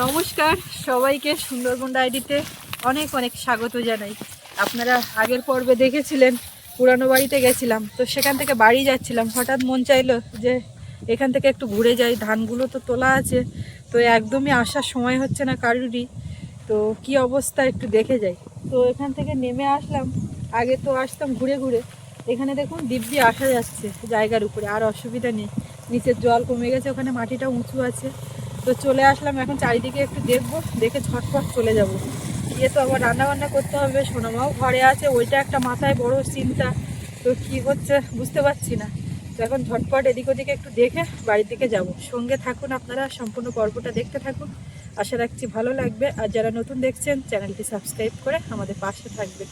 নমস্কার সবাইকে, সুন্দরবন ডায়েরিতে অনেক অনেক স্বাগত জানাই। আপনারা আগের পর্বে দেখেছিলেন পুরানো বাড়িতে গেছিলাম, তো সেখান থেকে বাড়ি যাচ্ছিলাম, হঠাৎ মন চাইলো যে এখান থেকে একটু ঘুরে যাই। ধানগুলো তো তোলা আছে, তো একদমই আসার সময় হচ্ছে না কারুরই, তো কি অবস্থা একটু দেখে যাই। তো এখান থেকে নেমে আসলাম। আগে তো আসতাম ঘুরে ঘুরে, এখানে দেখুন দিব্যি আসা যাচ্ছে জায়গার উপরে, আর অসুবিধা নেই। নিচের জল কমে গেছে, ওখানে মাটিটা উঁচু আছে। তো চলে আসলাম, এখন চারিদিকে একটু দেখবো, দেখে ঝটপট চলে যাব। গিয়ে তো আবার রান্না বান্না করতে হবে, সোনামাও ঘরে আছে, ওইটা একটা মাথায় বড় চিন্তা। তো কি হচ্ছে বুঝতে পারছি না। তো এখন ঝটপট এদিক ওদিকে একটু দেখে বাড়ির দিকে যাব। সঙ্গে থাকুন, আপনারা সম্পূর্ণ পর্বটা দেখতে থাকুন, আশা রাখছি ভালো লাগবে। আর যারা নতুন দেখছেন চ্যানেলটি সাবস্ক্রাইব করে আমাদের পাশে থাকবেন।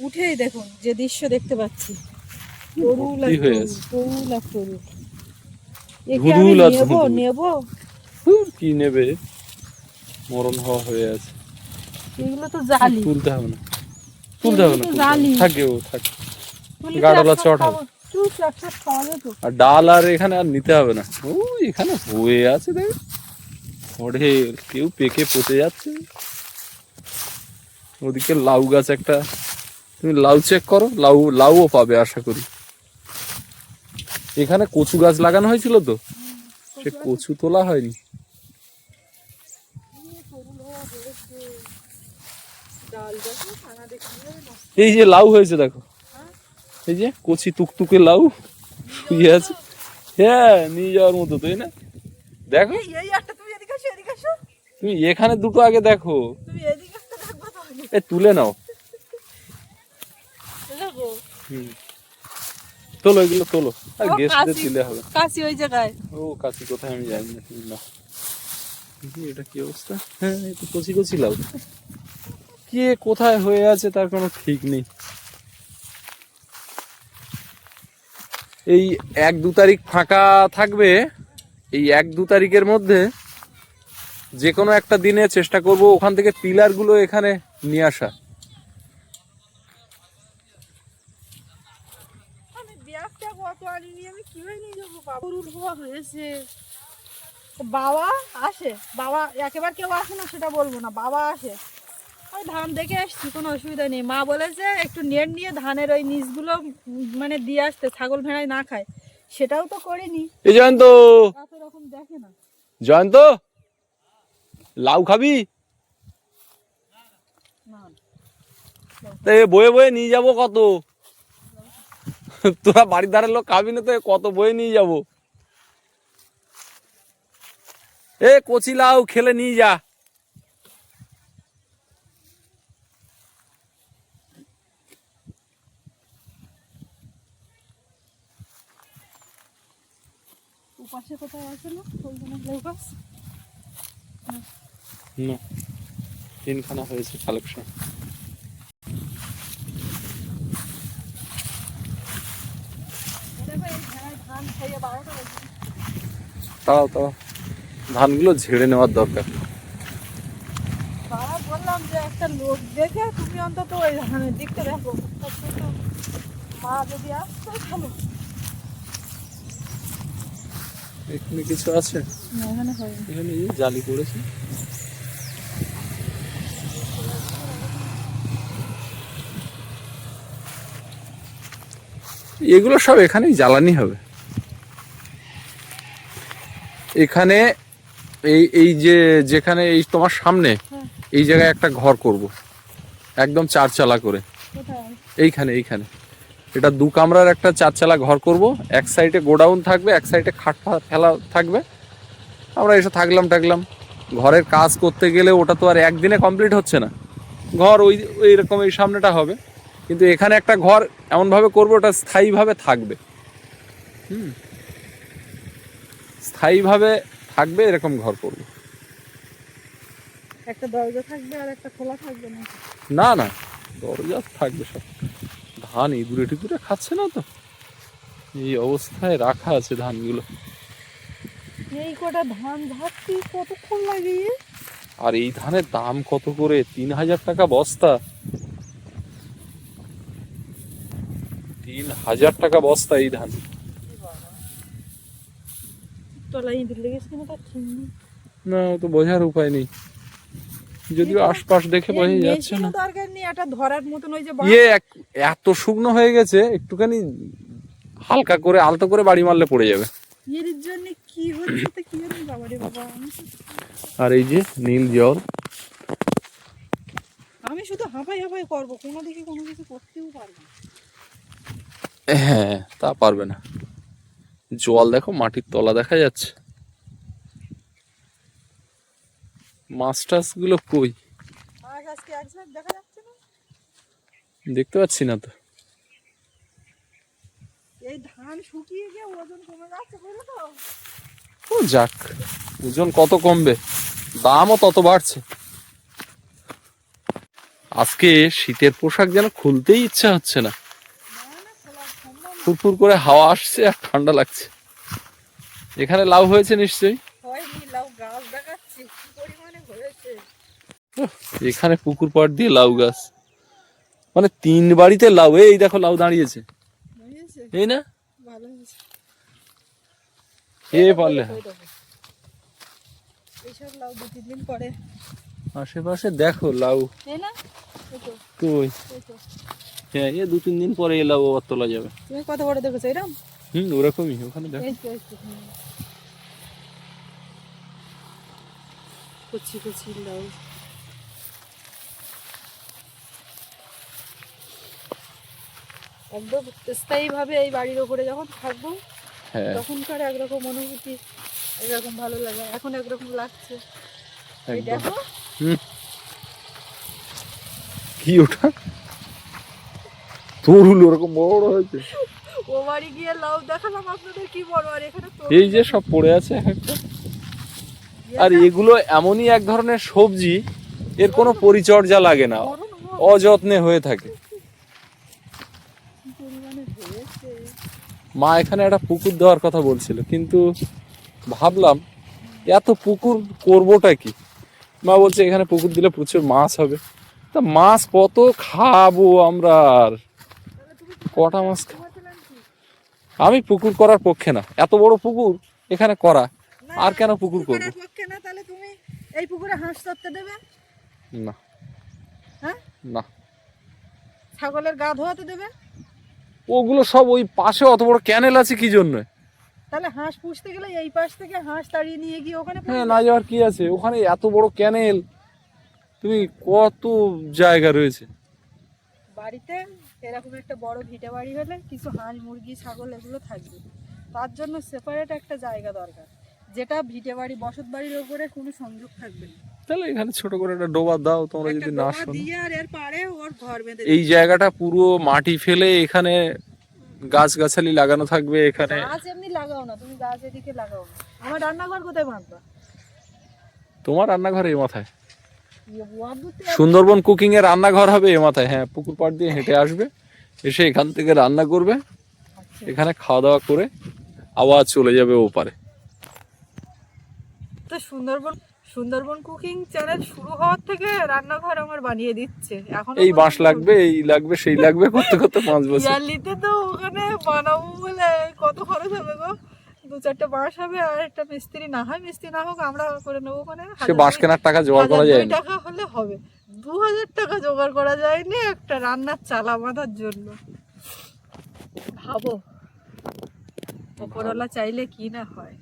উঠেই দেখুন যে দৃশ্য দেখতে পাচ্ছি, তরুল আর তরুল, তরুল আর তরুল। একে আমি নেবো কি নেবে, মরণ হওয়া হয়ে আছে। এগুলো তো জালি, তুলতে হবে না, তুলতে হবে না, জালি থাকে ও থাকে, গাড়লা চট হবে। আর ডাল আর এখানে আর নিতে হবে না, ও এখানে হয়ে আছে দেখ, ওরে কেউ পেকে পচে যাচ্ছে। ওদিকে লাউ গাছ একটা, তুমি লাউ চেক করো, লাউও পাবে আশা করি। এখানে কচু গাছ লাগানো হয়েছিল, তো সে কচু তোলা হয়নি। এই যে লাউ হয়েছে দেখো, এই যে কচি টুকটুকে লাউ শুয়ে আছে। হ্যাঁ, নিয়ে যাওয়ার মতো, তাই না? দেখো তুমি এখানে দুটো আগে দেখো, এ তুলে নাও। তোলো এগুলো তোলো, আর গেস্টদের দিলে হবে। কাশি ওই জায়গায়, ও কাশি কোথায় আমি জানি না, তুমি নাও। এটা কি অবস্থা? হ্যাঁ, একটু কচি কচি লাউ, কে কোথায় হয়ে আছে তার কোনো ঠিক নেই। এই 1-2 তারিখ ফাঁকা থাকবে, এই 1-2 তারিখের মধ্যে যে কোনো একটা দিনে চেষ্টা করব ওখান থেকে পিলার গুলো এখানে নিয়ে আসা। বাবা আসে, বাবা একেবারে কেউ আসে না সেটা বলবো না, বাবা আসে। ওই ধান দেখে এসছি, কোনো অসুবিধা নেই। মা বলেছে একটু নেট নিয়ে ধানের ওই নিচগুলো মানে দিয়ে আসতে, ছাগল ভেড়ায় না খায়। সেটাও তো করিনি। এই জয়ন্ত, এত রকম দেখে না। জয়ন্ত লাউ খাবি? বয়ে বয়ে নিয়ে যাবো কত, তোরা বাড়ির ধারের লোক খাবি না তো কত বয়ে নিয়ে যাবো। এ কচি লাউ খেলে নিয়ে যা। উপাসে কোথায় আছে না লাউ গাছ? না, 3খানা হয়েছে কালেকশন। তাও তাও ধানগুলো ঝেড়ে নেওয়ার দরকার। বললাম যে একটা লোক দেখে তুমি অন্তত ওই ধানের দিকটা দেখো, মা যদি আসতো ভালো। এখানে কিছু আছে, এখানে জালি পড়েছে। এগুলো সব এখানেই জ্বালানি হবে। এখানে এই এই যে যেখানে এই তোমার সামনে এই জায়গায় একটা ঘর করব, একদম 4 চালা করে। এইখানে এইখানে এটা 2 কামরার একটা 4 চালা ঘর করব। এক সাইডে গোডাউন থাকবে, এক সাইডে খাট ফেলা থাকবে। আমরা এসে থাকলাম ঘরের কাজ করতে গেলে ওটা তো আর একদিনে কমপ্লিট হচ্ছে না। ঘর ওই রকম এই সামনেটা হবে, কিন্তু এখানে একটা ঘর এমনভাবে করবো ওটা স্থায়ীভাবে থাকবে। স্থায়ীভাবে থাকবে এরকম ঘর করবো। একটা দরজা থাকবে আর একটা খোলা থাকবে না? না না, দরজা থাকবে সব। ধান ইঁদুরে টিঁদুরে খাচ্ছে না তো, এই অবস্থায় রাখা আছে ধানগুলো। এই কটা ধান ঝাড়তে কতক্ষণ লাগে? আর এই ধানের দাম কত করে? 3000 টাকা বস্তা। 3000 টাকা বস্তা এই ধান। তলায় ইঁদুর লেগেছে কিনা তার ঠিক নেই। না, তো বোঝার উপায় নেই, যদিও আশপাশ দেখে বোঝা যাচ্ছে না। দরকার নেই, এটা ধরার মতন ওই যে এত শুকনো হয়ে গেছে, একটুখানি হালকা করে আলতো করে বাড়ি মারলে পড়ে যাবে। এর জন্য কি হচ্ছে তো কি জানি বাবা রে বাবা। আর এই যে নীল জল, আমি শুধু হাঁপাই হাঁপাই করবো, কোনো দিকে কোনো কিছু করতেও পারবো না। হ্যাঁ, তা পারবে না। জল দেখো, মাটির তলা দেখা যাচ্ছে। মাছ টাছ গুলো কই আজকে একসাথে দেখা যাচ্ছে না, দেখতে পাচ্ছি না তো। এই ধান শুকিয়ে গিয়ে ওজন কমে যাচ্ছে, বুঝলো তো? ও যাক, ওজন কত কমবে, দামও তত বাড়ছে। আজকে শীতের পোশাক যেন খুলতেই ইচ্ছা হচ্ছে না, ফুরফুর করে হাওয়া আসছে আর ঠান্ডা লাগছে। এখানে লাউ হয়েছে নিশ্চয়ই। হয়নি, লাউ গাছ দেখাচ্ছি কি পরিমাণে হয়েছে। এখানে পুকুর পাড় দিয়ে লাউ গাছ, মানে 3 বাড়িতে লাউ। এই দেখো লাউ দাঁড়িয়েছে, বুঝেছে? এই না ভালো হয়েছে। এ পারলে এইসব লাউ 2-3 দিন পরে আশেপাশে দেখো লাউ তাই না? এই তো, কই। এই তো। হ্যাঁ, 2-3 দিন পরে এই লাউ আবার তোলা যাবে। তুমি কত বড় দেখেছো এরকম? ওরকমই ওখানে দেখো। এই তো, এই তো, কচি কচি লাউ। একদম স্থায়ী ভাবে এই বাড়ির ওপরে যখন থাকবো হ্যাঁ, তখনকার একরকম অনুভূতি, একরকম ভালো লাগে, এখন একরকম লাগছে। এই একদম। দেখো কি ওটা, তরুল ওরকম বড় বড় হয়েছে। ও বাড়ি গিয়ে লাউ দেখালাম আপনাদের কি বড়, আর এখানে তো এই যে সব পড়ে আছে এক একটা। আর এগুলো এমনই এক ধরনের সবজি, এর কোনো পরিচর্যা লাগে না, অযত্নে হয়ে থাকে। মা এখানে একটা পুকুর দেওয়ার কথা বলছিল, কিন্তু ভাবলাম এত পুকুর করবোটা কি। মা বলছে এখানে পুকুর দিলে প্রচুর মাছ হবে। তা মাছ কত খাবো আমরা, আর কটা মাছ আমি পুকুর করার পক্ষে না, এত বড় পুকুর এখানে করা, আর কেন পুকুর করবো। তাহলে তুমি এই পুকুরে হাঁস চড়তে দেবে না, হ্যাঁ না, ছাগলের গা ধোয়াতে দেবে? ওগুলো সব ওই পাশে অত বড় ক্যানেল আছে কি জন্য। তাহলে হাঁস পুষতে গেলে এই পাশ থেকে হাঁস তাড়িয়ে নিয়ে গিয়ে ওখানে হ্যাঁ, না যাওয়ার কি আছে, ওখানে এত বড় ক্যানেল, তুমি কত জায়গা রয়েছে। বাড়িতে এরকম একটা বড় ভিটে বাড়ি হলে কিছু হাঁস মুরগি ছাগল এগুলো থাকবে, তার জন্য সেপারেট একটা জায়গা দরকার, যেটা ভিটে বাড়ি বসত বাড়ির উপরে কোনো সংযোগ থাকবে না। তাহলে এখানে ছোট করে একটা ডোবা দাও তোমরা, যদি না শোনো। দিয়ে আর এর পাড়ে ওর ঘর বেঁধে এই জায়গাটা পুরো মাটি ফেলে এখানে গাছ গাছালি লাগানো থাকবে। এখানে গাছ এমনি লাগাও না, তুমি গাছ এদিকে লাগাও না। আমার রান্নাঘর কোথায় বাঁধবা? তোমার রান্নাঘর এই মাথায়, সুন্দরবন কুকিং এর রান্নাঘর হবে এই মাথায়। হ্যাঁ, পুকুর পাড় দিয়ে হেঁটে আসবে, এসে এখান থেকে রান্না করবে, এখানে খাওয়া দাওয়া করে আবার চলে যাবে ওপারে। তো সুন্দরবন কুকিং চ্যানেল শুরু হওয়ার থেকে রান্নাঘর আমার বানিয়ে দিচ্ছে। এখন এই বাঁশ লাগবে, এই লাগবে, সেই লাগবে করতে করতে 5 বছর। ইয়ারলিতে তো ওখানে বানাবো বলে কত খরচ হবে গো? 2-4টা বাঁশ হবে, আর একটা মিস্ত্রি না হয়, মিস্ত্রি না হোক আমরা করে নেবো। ওখানে সে বাঁশ কেনার টাকা জোগাড় করা যায় না। 1000 টাকা হলে হবে, 2000 টাকা জোগাড় করা যায়নি একটা রান্নার চালা বাঁধার জন্য। ভাবো, ওপরওয়ালা চাইলে কি না হয়।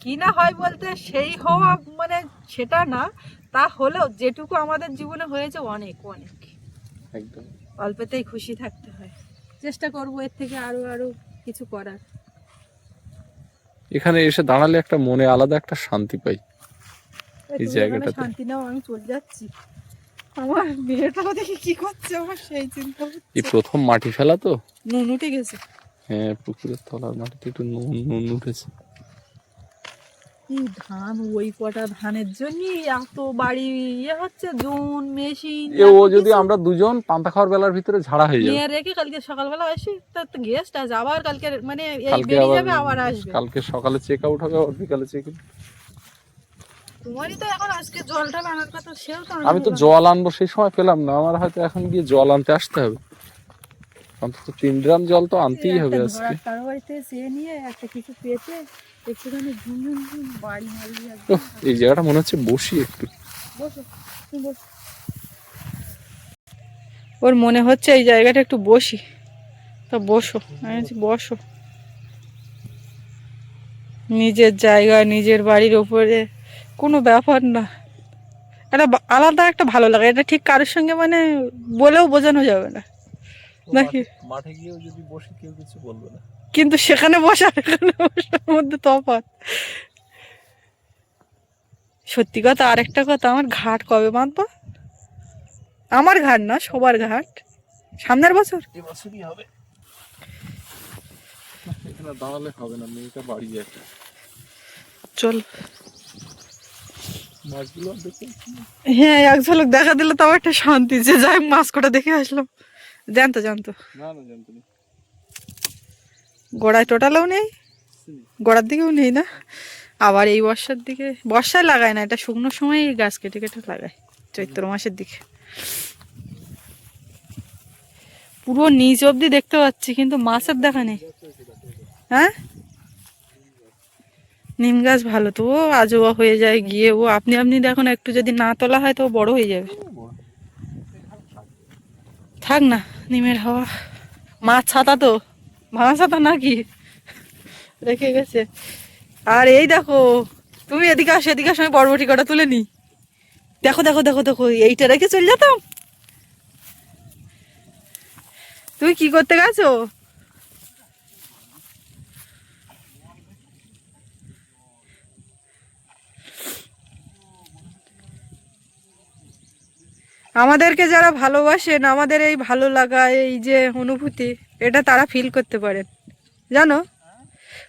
কি না হয় বলতে সেই হওয়া মানে সেটা না, তা হলেও যেটুকু আমাদের জীবনে হয়েছে অনেক অনেক, একদম অল্পতেই খুশি থাকতে হয়। চেষ্টা করব এর থেকে আরো আরো কিছু করার। এখানে এসে দাঁড়ালে একটা মনে আলাদা একটা শান্তি পাই। এই জায়গাটাতে শান্তি নাও, আমি চলে যাচ্ছি। আমার মেয়েটা দেখে কি করছে আমার সেই চিন্তা হচ্ছে। এই প্রথম মাটি ফেলা তো, নুন উঠে গেছে। হ্যাঁ, পুকুরের তলার মাটিতে একটু নুন উঠেছে। এই ধান, ওই কটা ধানের জন্য এত বাড়ি ইয়ে হচ্ছে, জোন মেশিন। ও যদি আমরা দুজন পান্তা খাওয়ার বেলার ভিতরে ঝাড়া হয়ে যাবে। নিয়ে রেখে কালকে সকালবেলা আসি, তার তো গেস্ট আছে আবার কালকে, মানে এই কালকে বেরিয়ে যাবে আবার আসবে। কালকে সকালে চেক আউট হবে, আর বিকালে চেক ইন। তোমারই তো এখন আজকে জলটা আনার কথা, সেও তো আমি তো জল আনবো সেই সময় পেলাম না, আমার হয়তো এখন গিয়ে জল আনতে আসতে হবে। অন্তত 3 ড্রাম জল তো আনতেই হবে আজকে। কারো বাড়িতে চেয়ে নিয়ে একটা কিছু পেতে একটুখানি ঝুমঝুম ঝুম বাড়ি মারলি ওহ, এই জায়গাটা মনে হচ্ছে বসি একটু। বসো তুমি বসো। ওর মনে হচ্ছে এই জায়গাটা একটু বসি, তা বসো। আমি বলছি বসো, নিজের জায়গা নিজের বাড়ির ওপরে কোনো ব্যাপার না, এটা আলাদা একটা ভালো লাগে। এটা ঠিক কারোর সঙ্গে মানে বলেও বোঝানো যাবে না নাকি। মাঠে গিয়েও যদি বসি কেউ কিছু বলবে না, কিন্তু সেখানে বসা এখানে বসার মধ্যে তফাৎ। সত্যি কথা, আরেকটা কথা, আমার ঘাট কবে বাঁধবো? আমার ঘাট না, সবার ঘাট সামনের বছর। এবছরই হবে। এখানে দাঁড়ালে হবে না, মেয়েটা বাড়ি যাচ্ছে। চল, মাছগুলো দেখে হ্যাঁ এক ঝলক দেখা দিলে তাও একটা শান্তি, যে যাই মাছ কটা দেখে আসলাম। জানতো জানতো না না জানতো না। গোড়ায় টোটালেও নেই, গোড়ার দিকেও নেই না। আবার এই বর্ষার দিকে, বর্ষায় লাগায় না, এটা শুকনো সময় গাছ কেটে কেটে লাগায় চৈত্র মাসের দিকে। পুরো নিচ অব্দি দেখতে পাচ্ছি কিন্তু মাছের দেখা নেই। হ্যাঁ, নিম গাছ ভালো তো, ও আজোয়া হয়ে যায় গিয়ে, ও আপনি আপনি দেখুন, একটু যদি না তোলা হয় তো ও বড় হয়ে যাবে। থাক না, নিমের হাওয়া। মাছ ছাতা তো, ভাঙা ছাতা নাকি রেখে গেছে। আর এই দেখো, তুমি এদিকে আসো, এদিকে আসো, আমি বরবটি কটা তুলে নি। দেখো দেখো দেখো দেখো, এইটা রেখে চলে যেতাম। তুমি কি করতে গেছো? আমাদেরকে যারা ভালোবাসেন, আমাদের এই ভালো লাগা, এই যে অনুভূতি, এটা তারা ফিল করতে পারেন, জানো।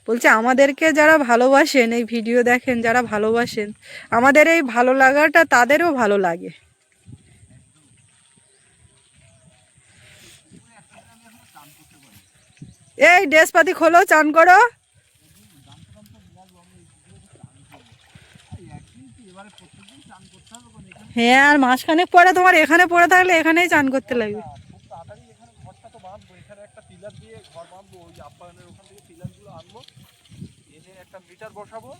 বলছে আমাদেরকে যারা ভালোবাসেন, এই ভিডিও দেখেন যারা ভালোবাসেন, আমাদের এই ভালো লাগাটা তাদেরও ভালো লাগে। এই ড্রেসপাতি খোলো, চান করো। হ্যাঁ, আর মাসখানেক পরে তোমার এখানে পড়ে থাকলে এখানেই চান করতে লাগবে। একটা পিলার দিয়ে ঘর বাঁধবো, ওই আপ্যায়নের ওখান থেকে পিলারগুলো আনবো, এনে একটা মিটার বসাবো।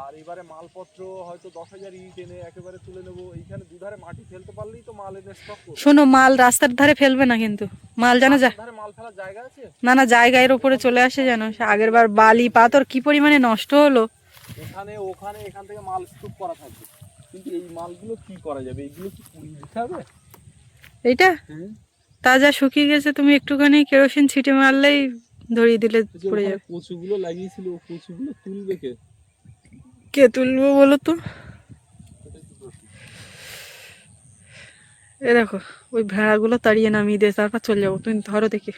আর এবারে মালপত্র হয়তো 10,000 ইট এনে একেবারে তুলে নেবো। এইখানে দুধারে মাটি ফেলতে পারলেই তো মাল এনে স্টক করবো। শোনো, মাল রাস্তার ধারে ফেলবে না কিন্তু, মাল জানো যা, ধারে মাল ফেলার জায়গা আছে না না, জায়গার উপরে চলে আসে জানো। আগের বার বালি পাথর কি পরিমাণে নষ্ট হলো। এখানে ওখানে এখান থেকে মাল স্তূপ করা থাকবে, কিন্তু এই মালগুলো কি করা যাবে? এইগুলো কি পুড়িয়ে দিতে হবে? এইটা তাজা শুকিয়ে গেছে, তুমি একটুখানি কেরোসিন ছিটে মারলেই ধরিয়ে দিলে পড়ে যাবে। কচুগুলো লাগিয়েছিল, কচুগুলো তুলবে কে? কে তুলবো বলো তো? এ দেখো, ওই ভেড়াগুলো তাড়িয়ে নামিয়ে দিয়ে তারপর চলে যাবো, তুমি ধরো দেখি।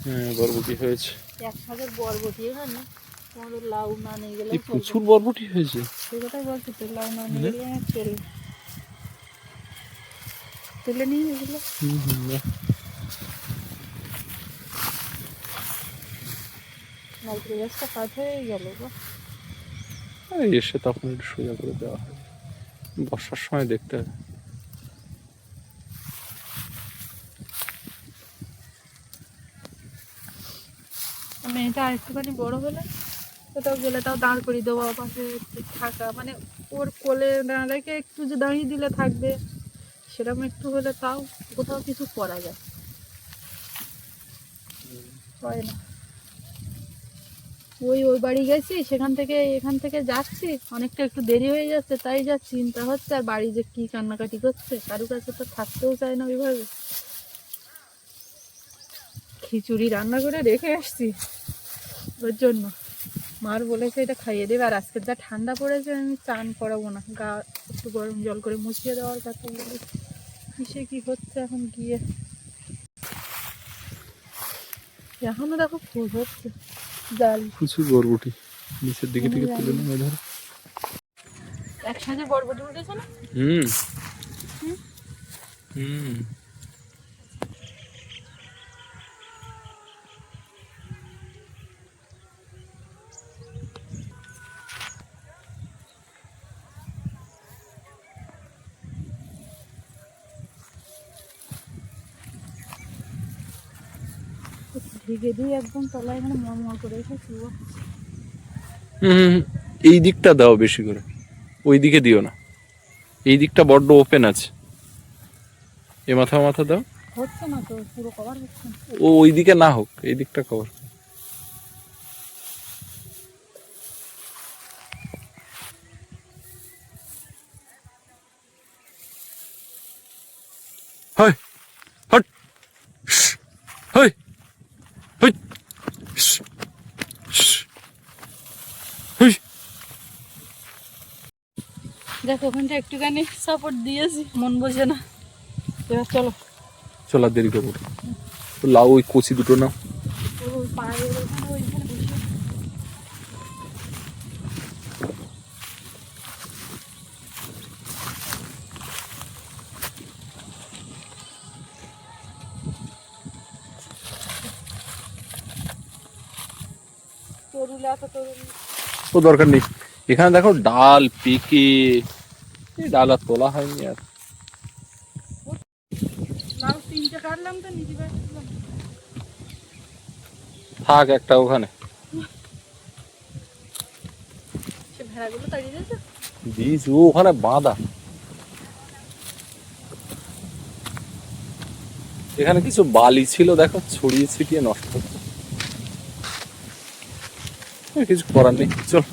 হ্যাঁ, বরবটি হয়েছে। এক হাজার বরবটি এখানে, তোমাদের লাউ না নিয়ে গেলে প্রচুর বরবটি হয়েছে। সেই কথাই বলছি তো, লাউ না নিয়ে গেলে চল তুলে নিই এগুলো। নারকেল গাছটা কাজ হয়ে গেল গো। এসে তখন একটু সোজা করে দেওয়া হয়, বর্ষার সময় দেখতে হবে। মেয়েটা আর একটুখানি বড় হলে কোথাও গেলে তাও দাঁড় করিয়ে দেবো, পাশে থাকা মানে ওর কোলে না রেখে একটু যে দাঁড়িয়ে দিলে থাকবে, সেরকম একটু হলে তাও কোথাও কিছু করা যায়, হয় না। ওই ওই বাড়ি গেছি, সেখান থেকে এখান থেকে যাচ্ছি, অনেকটা একটু দেরি হয়ে যাচ্ছে, তাই যা চিন্তা হচ্ছে। আর বাড়ি যে কি কান্নাকাটি করছে, কারো কাছে তো থাকতেও চায় না ওইভাবে। খিচুড়ি রান্না করে রেখে আসছি ওর জন্য, মার বলেছে এটা খাইয়ে দেবে। আর আজকে যা ঠান্ডা পড়েছে, আমি চান করাবো না, গা একটু গরম জল করে মুছিয়ে দেওয়ার কথা বলি। কিসে কি হচ্ছে এখন গিয়ে, এখনো দেখো ফুল হচ্ছে জাল। প্রচুর বরবটি নিচের দিকে থেকে তুলে নেওয়া ধরো। একসাথে বরবটি উঠেছে না। হুম হুম দিকে দিয়ে একদম তলায় এখানে মরমর করে এসেছি। এই দিকটা দাও বেশি করে, ওই দিকে দিও না, এই দিকটা বড্ড ওপেন আছে। এ মাথা মাথা দাও, হচ্ছে না তো, পুরো কভার হচ্ছে না। ও ওই দিকে না হোক, এই দিকটা কভার। হাই হট হাই হাই হাই। দেখো ওখানটা একটুখানি সাপোর্ট দিয়েছি, মন বোঝে না। এবার চলো, চলো দেরি করবো। লাউ ওই কচি দুটো নাও। ওই পায়ের ওখানে ওইখানে বসে। তরুলে এত তরুল ও দরকার নেই, এখানে দেখো ডাল পেকে, এই ডাল আর তোলা হয়নি আর। লাউ তিনটে কাটলাম তো নিজে কাটলাম। থাক একটা ওখানে সে ভেড়াগুলো তাড়িয়ে দিয়েছে। বীজ ও ওখানে বাঁধা। এখানে কিছু বালি ছিল দেখো, ছড়িয়ে ছিটিয়ে নষ্ট হচ্ছে, কিছু করার নেই। চল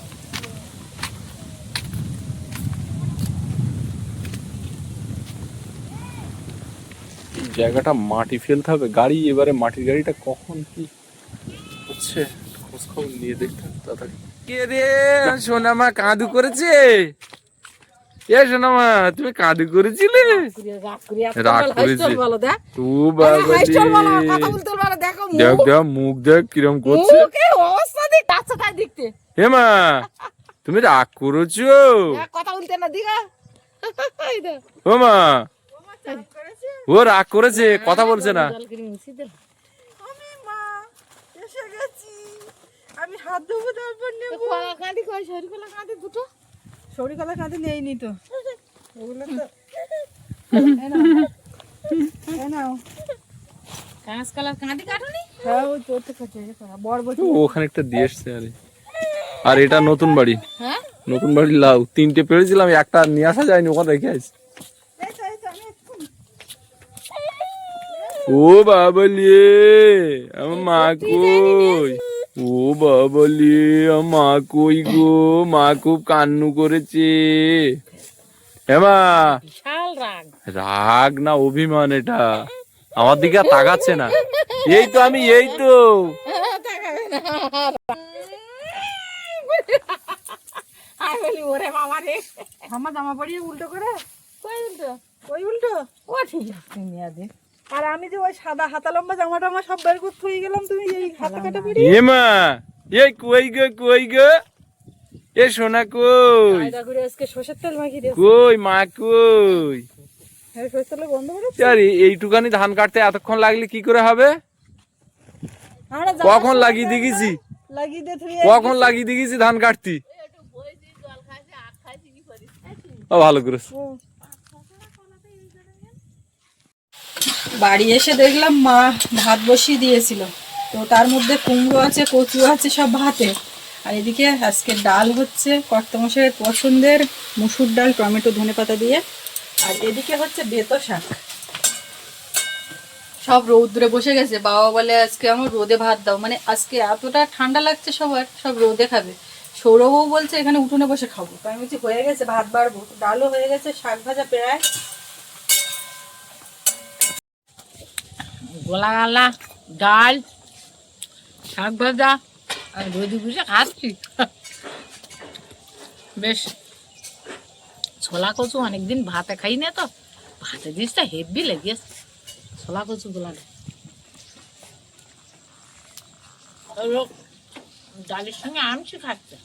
এই জায়গাটা মাটি ফেলতে হবে, গাড়ি এবারে মাটির গাড়িটা কখন কি হচ্ছে খোঁজ খবর নিয়ে দেখতে হবে তাড়াতাড়ি। কে রে সোনামা কাঁদু করেছে? এ সোনামা তুমি কাঁদু করেছিলে? রাগ করেছে তু বাবা রে। দেখ দেখ মুখ দেখ কিরম করছে। হে মা তুমি রাগ করেছো? কথা বলতে না দিগা। ও মা ও রাগ করেছে, কথা বলছে না। আমি মা এসে গেছি, আমি হাত ধোবো তারপর নেব। কাঁদি কই সরিকলা কাঁদি দুটো, সরিকলা কাঁদি নেইনি তো ওগুলো তো। নাও কাঁচ কালার কাঁদি কাটুনি। হ্যাঁ ওই তোর তো কাছে বড় ওখানে একটা দিয়ে এসছে। আরে আর এটা নতুন বাড়ি, হ্যাঁ নতুন বাড়ির লাউ তিনটে পেরেছিলাম, একটা নিয়ে আসা যায়নি, ওখানে রেখে আসি। ও বাবলি আমার মা কই? ও বাবলি আমার মা কই গো? মা খুব কান্নু করেছে। হেমা রাগ না অভিমান, এটা আমার দিকে আর তাকাচ্ছে না। এই তো আমি, এই তো আমার জামা পরিয়ে উল্টো করে। কই উল্টো? ওই উল্টো ও ঠিক আছে নিয়ে দে। আর আমি যে ওই সাদা হাতা লম্বা জামাটা আমার সব বের করে থুই গেলাম, তুমি এই হাতা কাটা পরি। হেমা এই কই গো, কই গো এ সোনা কই? আয়দা করে আজকে সরষের তেল মাখিয়ে দিয়েছি। কই মা কই? হ্যাঁ সরষের তেল বন্ধ করে। আরে এইটুকানি ধান কাটতে এতক্ষণ লাগলে কি করে হবে? কখন লাগিয়ে দিয়েছি, লাগিয়ে দে তুই। কখন লাগিয়ে দিয়েছি ধান কাটতি। ও ভালো করেছ। বাড়ি এসে দেখলাম মা ভাত বসিয়ে দিয়েছিল, তো তার মধ্যে কুমড়ো আছে, কচু আছে সব ভাতে। আর এদিকে আজকে ডাল হচ্ছে কর্তমশাইয়ের পছন্দের মুসুর ডাল, টমেটো ধনেপাতা দিয়ে। আর এদিকে হচ্ছে বেতো শাক। সব রৌদ্রে বসে গেছে, বাবা বলে আজকে আমার রোদে ভাত দাও, মানে আজকে এতটা ঠান্ডা লাগছে সবার, সব রোদে খাবে। সৌরভও বলছে এখানে উঠোনে বসে খাবো, তো আমি বলছি হয়ে গেছে ভাত বাড়বো, ডালও হয়ে গেছে, শাক ভাজা প্রায়। গোলা গালা ডাল শাক ভাজা আর রোদি বুঝে খাচ্ছি। বেশ ছোলা কচু অনেকদিন ভাতে খাই না, তো ভাতে জিনিসটা হেভি লেগেছে ছোলা কচু গোলাটা। ডালের সঙ্গে আমছি খাচ্ছে।